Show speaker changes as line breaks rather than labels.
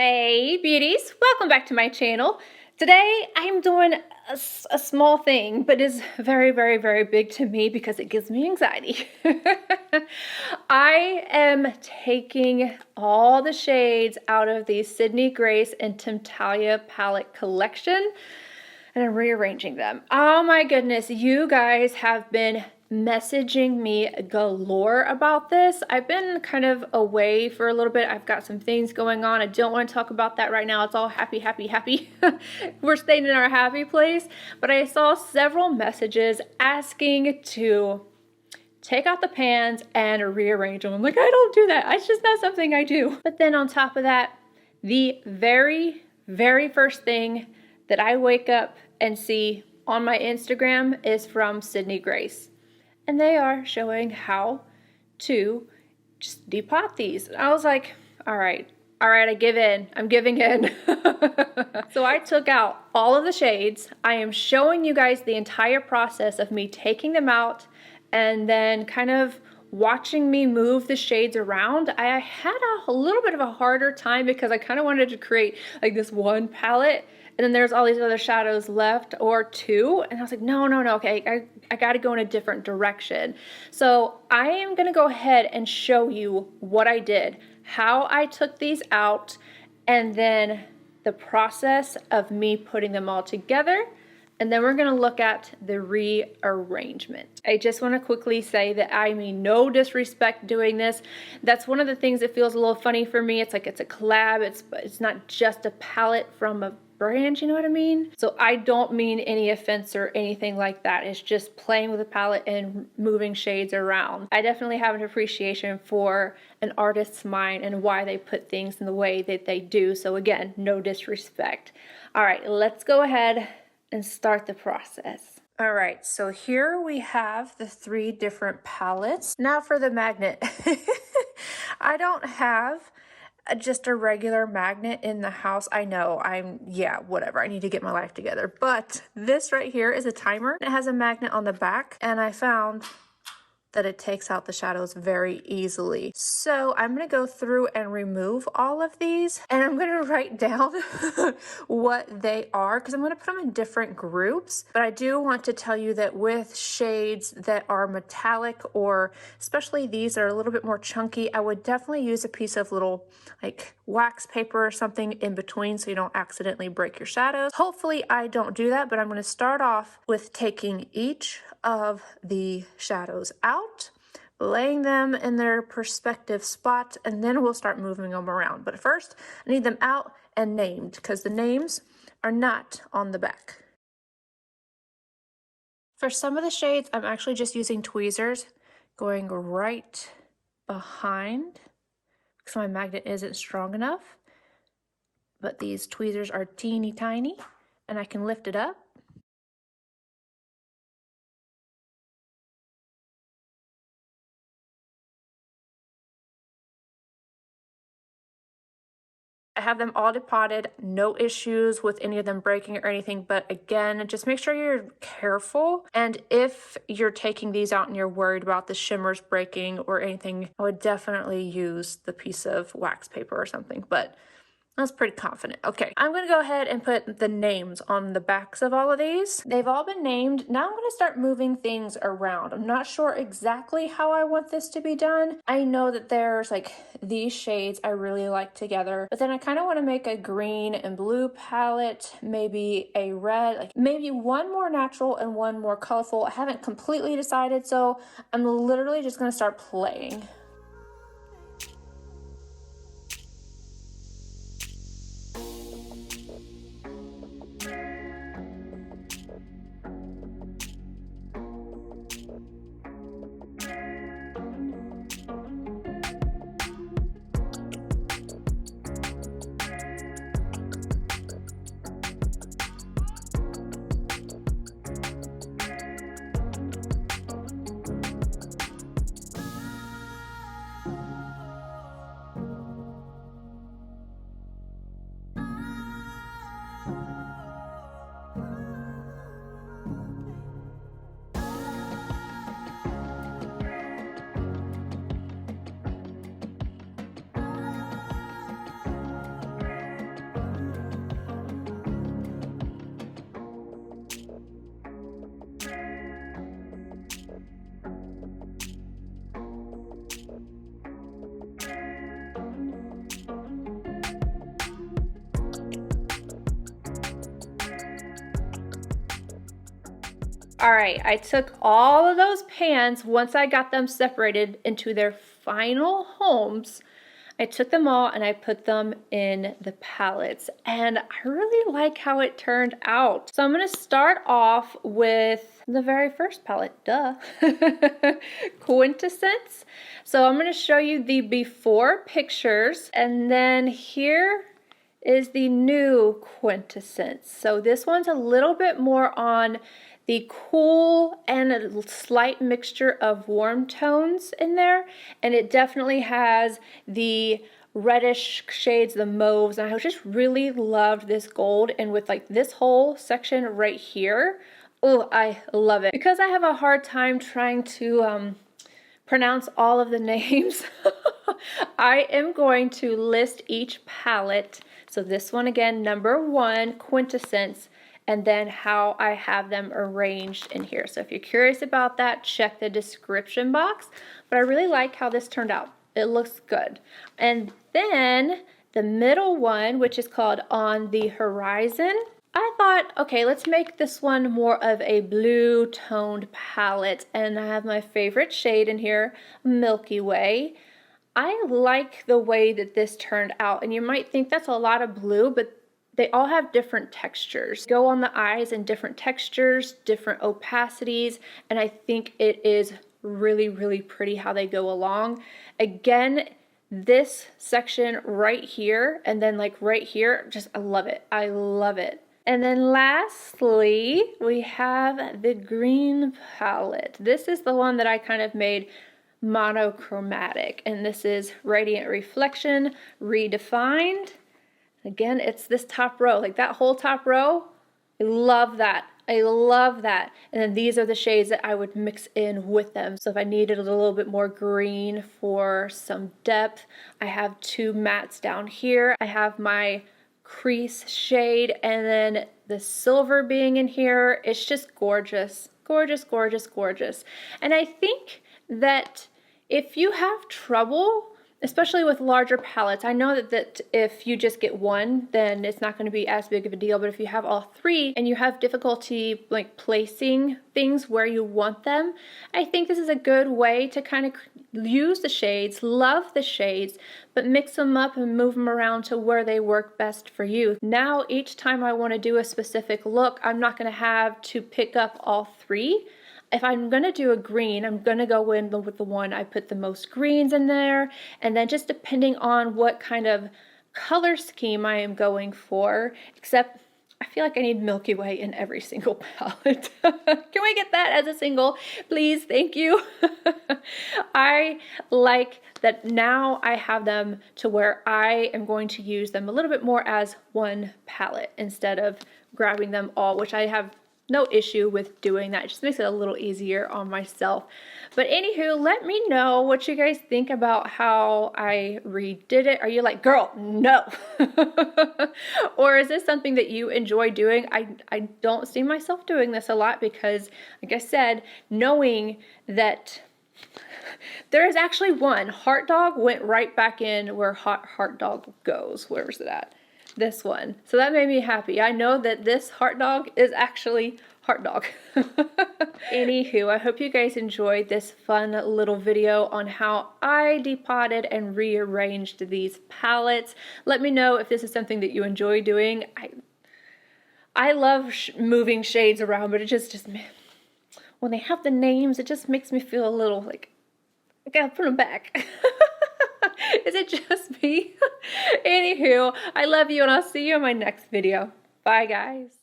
Hey beauties, welcome back to my channel. Today I'm doing a small thing, but is very big to me because it gives me anxiety. I am taking all the shades out of the Sydney Grace and Temptalia palette collection and I'm rearranging them. Oh my goodness, you guys have been messaging me galore about this. I've been kind of away for a little bit. I've got some things going on. I don't want to talk about that right now. It's all happy. We're staying in our happy place. But I saw several messages asking to take out the pans and rearrange them. I'm like, I don't do that. It's just not something I do. But then on top of that, the very first thing that I wake up and see on my Instagram is from Sydney Grace. And they are showing how to just depot these. And I was like, all right, I give in. I'm giving in. So I took out all of the shades. I am showing you guys the entire process of me taking them out and then kind of watching me move the shades around. I had a little bit of a harder time because I kind of wanted to create like this one palette. And then there's all these other shadows left, or two. And I was like, no, okay, I gotta go in a different direction. So I am gonna go ahead and show you what I did, how I took these out, and then the process of me putting them all together. And then we're gonna look at the rearrangement. I just wanna quickly say that I mean no disrespect doing this. That's one of the things that feels a little funny for me. It's like it's a collab, it's not just a palette from a brand, you know what I mean? So I don't mean any offense or anything like that. It's just playing with a palette and moving shades around. I definitely have an appreciation for an artist's mind and why they put things in the way that they do. So again, no disrespect. All right, let's go ahead and start the process. All right, so here we have the 3 different palettes. Now for the magnet. I don't have just a regular magnet in the house. I know, whatever. I need to get my life together. But this right here is a timer. It has a magnet on the back, and I found that it takes out the shadows very easily. So I'm gonna go through and remove all of these, and I'm gonna write down what they are, because I'm gonna put them in different groups. But I do want to tell you that with shades that are metallic, or especially these that are a little bit more chunky, I would definitely use a piece of little like wax paper or something in between so you don't accidentally break your shadows. Hopefully I don't do that, but I'm gonna start off with taking each of the shadows out, laying them in their perspective spot, and then we'll start moving them around. But first, I need them out and named because the names are not on the back. For some of the shades, I'm actually just using tweezers, going right behind because my magnet isn't strong enough. But these tweezers are teeny tiny, and I can lift it up. I have them all depotted, no issues with any of them breaking or anything, but again, just make sure you're careful. And if you're taking these out and you're worried about the shimmers breaking or anything, I would definitely use the piece of wax paper or something, but I was pretty confident. Okay, I'm gonna go ahead and put the names on the backs of all of these. They've all been named. Now I'm gonna start moving things around. I'm not sure exactly how I want this to be done. I know that there's like these shades I really like together, but then I kind of want to make a green and blue palette, maybe a red, like maybe one more natural and one more colorful. I haven't completely decided, so I'm literally just gonna start playing. All right, I took all of those pans, once I got them separated into their final homes, I took them all and I put them in the palettes, and I really like how it turned out. So I'm gonna start off with the very first palette, duh, Quintessence. So I'm gonna show you the before pictures, and then here is the new Quintessence. So this one's a little bit more on the cool and a slight mixture of warm tones in there, and it definitely has the reddish shades, the mauves, and I just really loved this gold. And with like this whole section right here, oh, I love it. Because I have a hard time trying to pronounce all of the names, I am going to list each palette. So this one again, number 1, Quintessence, and then how I have them arranged in here. So if you're curious about that, check the description box. But I really like how this turned out. It looks good. And then the middle one, which is called On the Horizon, I thought, okay, let's make this one more of a blue toned palette. And I have my favorite shade in here, Milky Way. I like the way that this turned out, and you might think that's a lot of blue, but they all have different textures. Go on the eyes in different textures, different opacities, and I think it is really, really pretty how they go along. Again, this section right here, and then like right here, just I love it. I love it. And then lastly, we have the green palette. This is the one that I kind of made monochromatic, and this is Radiant Reflection Redefined. Again, it's this top row, like that whole top row. I love that. I love that. And then these are the shades that I would mix in with them. So if I needed a little bit more green for some depth, I have 2 mattes down here. I have my crease shade, and then the silver being in here. It's just gorgeous, gorgeous, gorgeous, gorgeous. And I think that if you have trouble, especially with larger palettes, I know that if you just get one, then it's not going to be as big of a deal, but if you have all 3 and you have difficulty like placing things where you want them, I think this is a good way to kind of use the shades, love the shades, but mix them up and move them around to where they work best for you. Now, each time I want to do a specific look, I'm not going to have to pick up all 3. If I'm going to do a green, I'm going to go in with the one I put the most greens in there, and then just depending on what kind of color scheme I am going for, except I feel like I need Milky Way in every single palette. Can we get that as a single? Please, thank you. I like that now I have them to where I am going to use them a little bit more as one palette instead of grabbing them all, which I have no issue with doing that. It just makes it a little easier on myself. But anywho, let me know what you guys think about how I redid it. Are you like, girl, no? Or is this something that you enjoy doing? I don't see myself doing this a lot because, like I said, knowing that there is actually one, Heart Dog went right back in where Heart Dog goes. Where was it at? This one. So that made me happy. I know that this Heart Dog is actually Heart Dog. Anywho, I hope you guys enjoyed this fun little video on how I depotted and rearranged these palettes. Let me know if this is something that you enjoy doing. I love moving shades around, but it just when they have the names, it just makes me feel a little like I gotta put them back. Is it just me? Anywho, I love you, and I'll see you in my next video. Bye, guys.